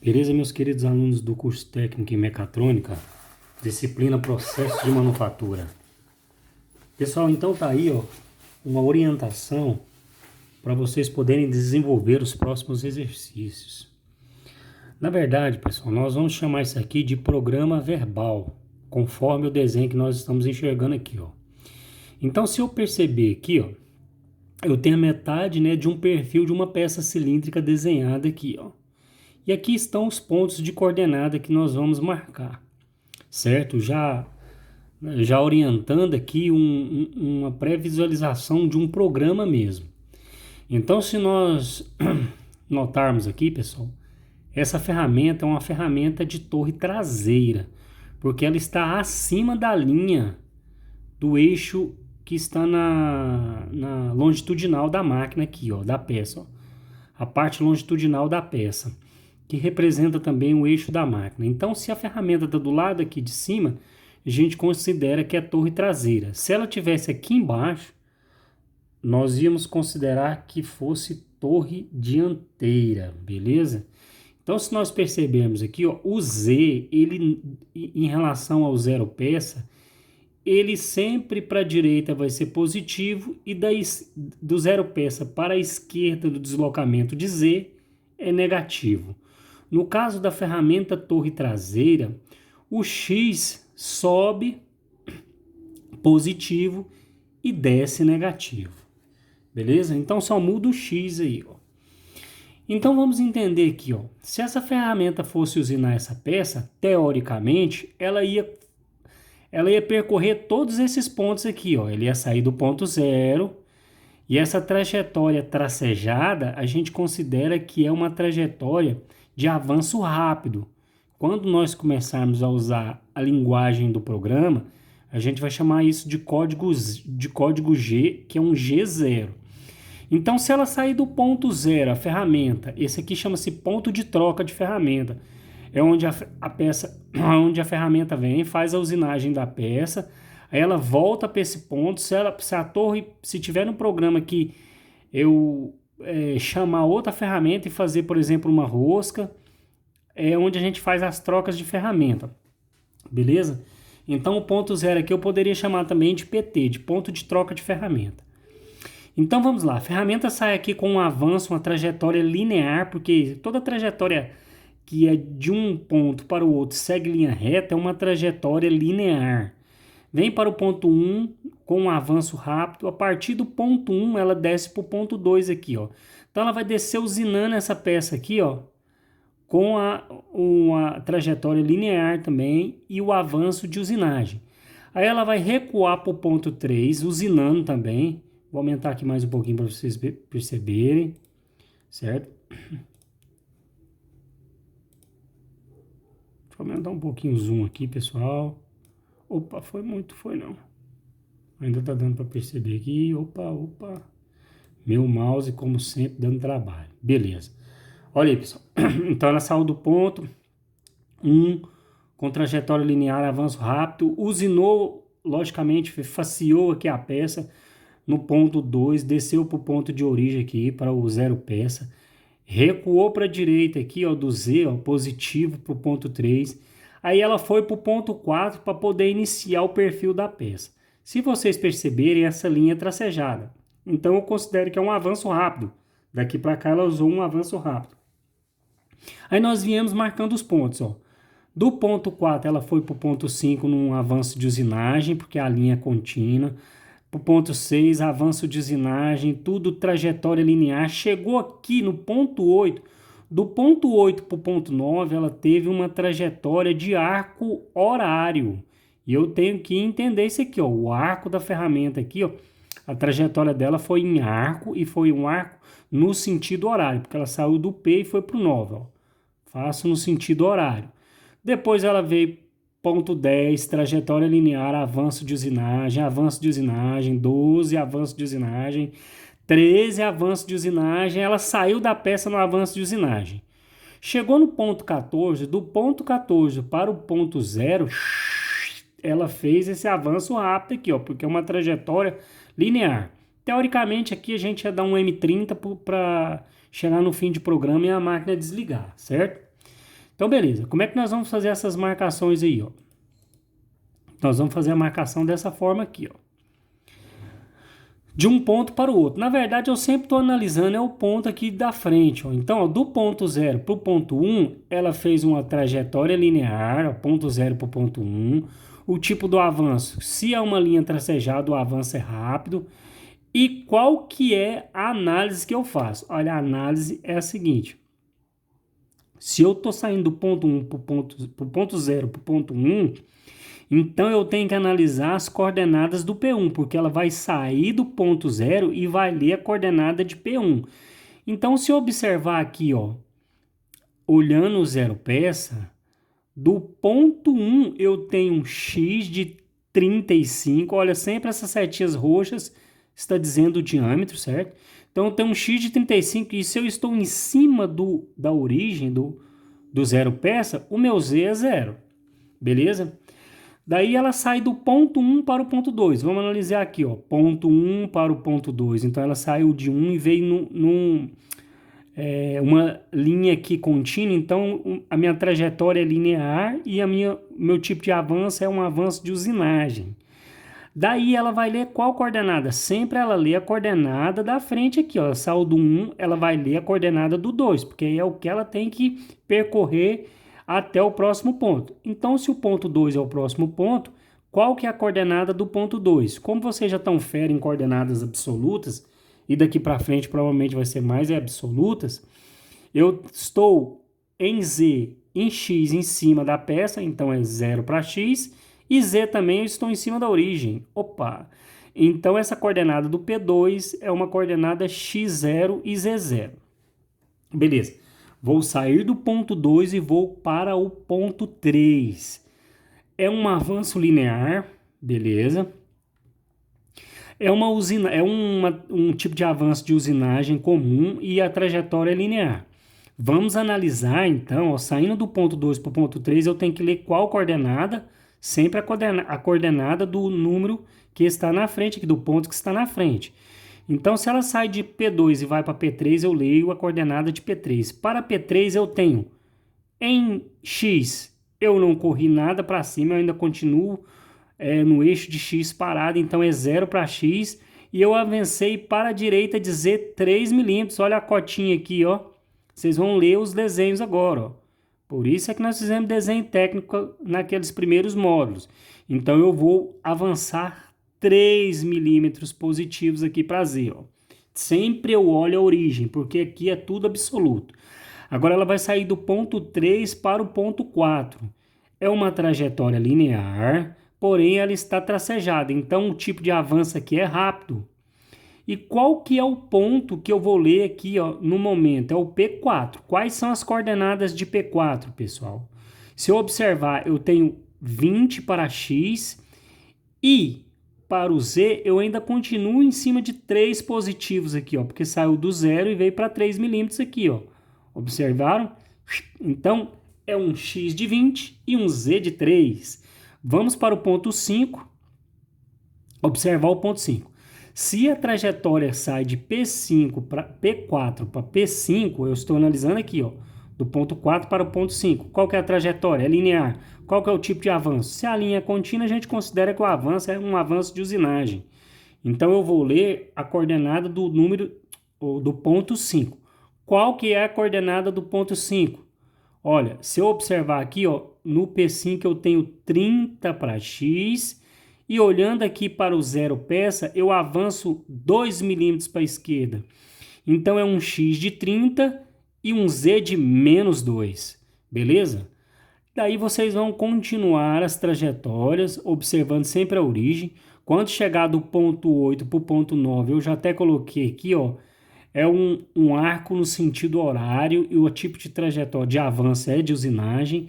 Beleza, meus queridos alunos do curso técnico em mecatrônica, disciplina processo de manufatura. Pessoal, então tá aí, uma orientação para vocês poderem desenvolver os próximos exercícios. Na verdade, pessoal, nós vamos chamar isso aqui de programa verbal, conforme o desenho que nós estamos enxergando aqui, Então, se eu perceber aqui, eu tenho a metade, né, de um perfil de uma peça cilíndrica desenhada aqui, E aqui estão os pontos de coordenada que nós vamos marcar, certo? Já orientando aqui uma pré-visualização de um programa mesmo. Então, se nós notarmos aqui, pessoal, essa ferramenta é uma ferramenta de torre traseira, porque ela está acima da linha do eixo que está na longitudinal da máquina aqui, da peça, a parte longitudinal da peça, que representa também o eixo da máquina. Então, se a ferramenta está do lado aqui de cima, a gente considera que é a torre traseira. Se ela tivesse aqui embaixo, nós íamos considerar que fosse torre dianteira, beleza? Então, se nós percebermos aqui, o Z, ele em relação ao zero peça, ele sempre para a direita vai ser positivo e do zero peça para a esquerda do deslocamento de Z é negativo. No caso da ferramenta torre traseira, o X sobe positivo e desce negativo. Beleza? Então só muda o X aí, Então vamos entender aqui, Se essa ferramenta fosse usinar essa peça, teoricamente, ela ia percorrer todos esses pontos aqui, Ele ia sair do ponto zero. E essa trajetória tracejada, a gente considera que é uma trajetória de avanço rápido. Quando nós começarmos a usar a linguagem do programa, a gente vai chamar isso de código G, que é um G0. Então, se ela sair do ponto zero, a ferramenta, esse aqui chama-se ponto de troca de ferramenta, é onde onde a ferramenta vem, faz a usinagem da peça, aí ela volta para esse ponto. Se tiver no programa que eu chamar outra ferramenta e fazer, por exemplo, uma rosca, é onde a gente faz as trocas de ferramenta, beleza? Então o ponto zero aqui eu poderia chamar também de PT, de ponto de troca de ferramenta. Então vamos lá, a ferramenta sai aqui com um avanço, uma trajetória linear, porque toda trajetória que é de um ponto para o outro segue linha reta é uma trajetória linear. Vem para o ponto 1 com um avanço rápido. A partir do ponto 1, ela desce para o ponto 2 aqui, Então, ela vai descer usinando essa peça aqui, com uma trajetória linear também e o avanço de usinagem. Aí, ela vai recuar para o ponto 3, usinando também. Vou aumentar aqui mais um pouquinho para vocês perceberem, certo? Deixa eu aumentar um pouquinho o zoom aqui, pessoal. Opa, foi não. Ainda tá dando para perceber aqui. Opa. Meu mouse, como sempre, dando trabalho. Beleza. Olha aí, pessoal. Então, ela saiu do ponto 1, com trajetória linear, avanço rápido. Usinou, logicamente, faceou aqui a peça. No ponto 2, desceu para o ponto de origem aqui, para o zero peça. Recuou para a direita aqui, do Z, positivo para o ponto 3. Aí ela foi para o ponto 4 para poder iniciar o perfil da peça. Se vocês perceberem, essa linha é tracejada. Então eu considero que é um avanço rápido. Daqui para cá ela usou um avanço rápido. Aí nós viemos marcando os pontos. Do ponto 4 ela foi para o ponto 5 num avanço de usinagem, porque a linha é contínua. Para o ponto 6, avanço de usinagem, tudo trajetória linear. Chegou aqui no ponto 8. Do ponto 8 para o ponto 9, ela teve uma trajetória de arco horário. E eu tenho que entender isso aqui, o arco da ferramenta aqui, a trajetória dela foi em arco e foi um arco no sentido horário, porque ela saiu do P e foi para o 9, Faço no sentido horário. Depois ela veio ponto 10, trajetória linear, avanço de usinagem, 12, avanço de usinagem, 13, avanço de usinagem, ela saiu da peça no avanço de usinagem. Chegou no ponto 14, do ponto 14 para o ponto 0, ela fez esse avanço rápido aqui, porque é uma trajetória linear. Teoricamente, aqui a gente ia dar um M30 para chegar no fim de programa e a máquina desligar, certo? Então, beleza. Como é que nós vamos fazer essas marcações aí, ó? Nós vamos fazer a marcação dessa forma aqui, ó. De um ponto para o outro. Na verdade, eu sempre estou analisando o ponto aqui da frente, ó. Então, ó, do ponto 0 para o ponto 1, ela fez uma trajetória linear, ó, ponto 0 para o ponto 1. O tipo do avanço, se é uma linha tracejada, o avanço é rápido. E qual que é a análise que eu faço? Olha, a análise é a seguinte. Se eu estou saindo do ponto 1 para o ponto 0 para o ponto 1, então eu tenho que analisar as coordenadas do P1, porque ela vai sair do ponto 0 e vai ler a coordenada de P1. Então, se eu observar aqui, ó, olhando o zero peça, do ponto 1 eu tenho um x de 35. Olha, sempre essas setinhas roxas está dizendo o diâmetro, certo? Então, eu tenho um x de 35 e se eu estou em cima da origem do zero peça, o meu z é 0, beleza? Daí ela sai do ponto 1 para o ponto 2. Vamos analisar aqui, ó, ponto 1 para o ponto 2. Então ela saiu de 1 e veio uma linha aqui contínua. Então a minha trajetória é linear e meu tipo de avanço é um avanço de usinagem. Daí ela vai ler qual coordenada? Sempre ela lê a coordenada da frente aqui, ó. Saiu do 1, ela vai ler a coordenada do 2, porque é o que ela tem que percorrer até o próximo ponto. Então, se o ponto 2 é o próximo ponto, qual que é a coordenada do ponto 2? Como vocês já estão fera em coordenadas absolutas, e daqui para frente provavelmente vai ser mais absolutas, eu estou em z, em x em cima da peça, então é 0 para x, e z também eu estou em cima da origem. Opa! Então essa coordenada do P2 é uma coordenada x0 e z0. Beleza. Vou sair do ponto 2 e vou para o ponto 3. É um avanço linear, beleza. É um tipo de avanço de usinagem comum e a trajetória é linear. Vamos analisar então, ó, saindo do ponto 2 para o ponto 3, eu tenho que ler qual coordenada, sempre a coordenada do número que está na frente, aqui do ponto que está na frente. Então, se ela sai de P2 e vai para P3, eu leio a coordenada de P3. Para P3, eu tenho em X, eu não corri nada para cima, eu ainda continuo no eixo de X parado, então é 0 para X. E eu avancei para a direita de Z 3 milímetros. Olha a cotinha aqui, ó. Vocês vão ler os desenhos agora, ó. Por isso é que nós fizemos desenho técnico naqueles primeiros módulos. Então, eu vou avançar 3 milímetros positivos aqui para Z, ó. Sempre eu olho a origem, porque aqui é tudo absoluto. Agora ela vai sair do ponto 3 para o ponto 4. É uma trajetória linear, porém ela está tracejada. Então o tipo de avanço aqui é rápido. E qual que é o ponto que eu vou ler aqui, ó, no momento? É o P4. Quais são as coordenadas de P4, pessoal? Se eu observar, eu tenho 20 para X e para o Z eu ainda continuo em cima de 3 positivos aqui, ó, porque saiu do 0 e veio para 3 milímetros aqui, ó. Observaram? Então, é um X de 20 e um Z de 3. Vamos para o ponto 5. Observar o ponto 5. Se a trajetória sai de P5 para P4 para P5, eu estou analisando aqui, ó, do ponto 4 para o ponto 5. Qual que é a trajetória? É linear. Qual que é o tipo de avanço? Se a linha é contínua, a gente considera que o avanço é um avanço de usinagem. Então, eu vou ler a coordenada do número, ou do ponto 5. Qual que é a coordenada do ponto 5? Olha, se eu observar aqui, ó, no P5 eu tenho 30 para X e olhando aqui para o zero peça, eu avanço 2 milímetros para a esquerda. Então é um X de 30 e um Z de menos 2, beleza? Daí vocês vão continuar as trajetórias, observando sempre a origem. Quando chegar do ponto 8 para o ponto 9, eu já até coloquei aqui, ó, é um arco no sentido horário e o tipo de trajetória de avanço é de usinagem.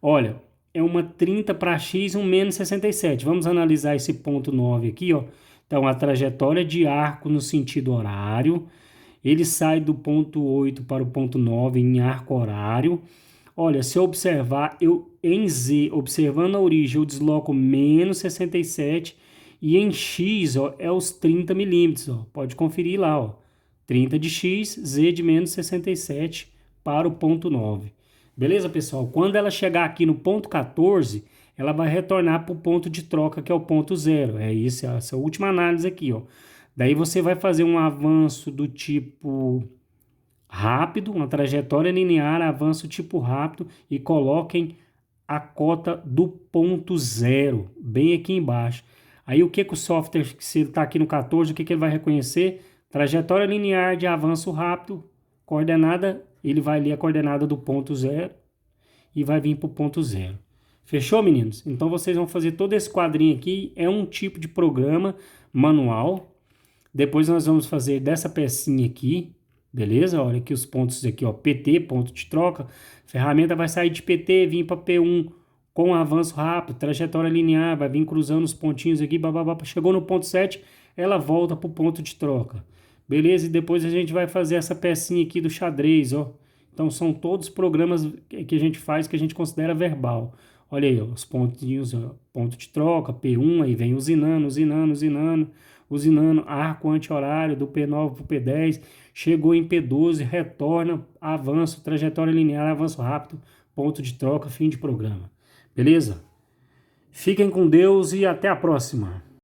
Olha, é uma 30 para X e um menos 67. Vamos analisar esse ponto 9 aqui, ó. Então, a trajetória de arco no sentido horário. Ele sai do ponto 8 para o ponto 9 em arco horário. Olha, se eu observar, eu em Z, observando a origem, eu desloco menos 67 e em X, ó, é os 30 milímetros, ó. Pode conferir lá, ó. 30 de X, Z de menos 67 para o ponto 9. Beleza, pessoal? Quando ela chegar aqui no ponto 14, ela vai retornar para o ponto de troca, que é o ponto zero. É isso, essa última análise aqui, ó. Daí você vai fazer um avanço do tipo rápido, uma trajetória linear, avanço tipo rápido e coloquem a cota do ponto zero, bem aqui embaixo. Aí o que que o software, se ele está aqui no 14, o que que ele vai reconhecer? Trajetória linear de avanço rápido, coordenada, ele vai ler a coordenada do ponto zero e vai vir para o ponto zero. Fechou, meninos? Então vocês vão fazer todo esse quadrinho aqui, é um tipo de programa manual. Depois nós vamos fazer dessa pecinha aqui, beleza? Olha aqui os pontos aqui, ó, PT, ponto de troca. Ferramenta vai sair de PT, vir para P1 com avanço rápido, trajetória linear, vai vir cruzando os pontinhos aqui, bababá. Chegou no ponto 7, ela volta para o ponto de troca. Beleza? E depois a gente vai fazer essa pecinha aqui do xadrez, ó. Então são todos programas que a gente faz que a gente considera verbal. Olha aí, ó, os pontinhos, ó, ponto de troca, P1, aí vem usinando, usinando, usinando, usinando, arco anti-horário do P9 para o P10, chegou em P12, retorna, avanço, trajetória linear, avanço rápido, ponto de troca, fim de programa. Beleza? Fiquem com Deus e até a próxima.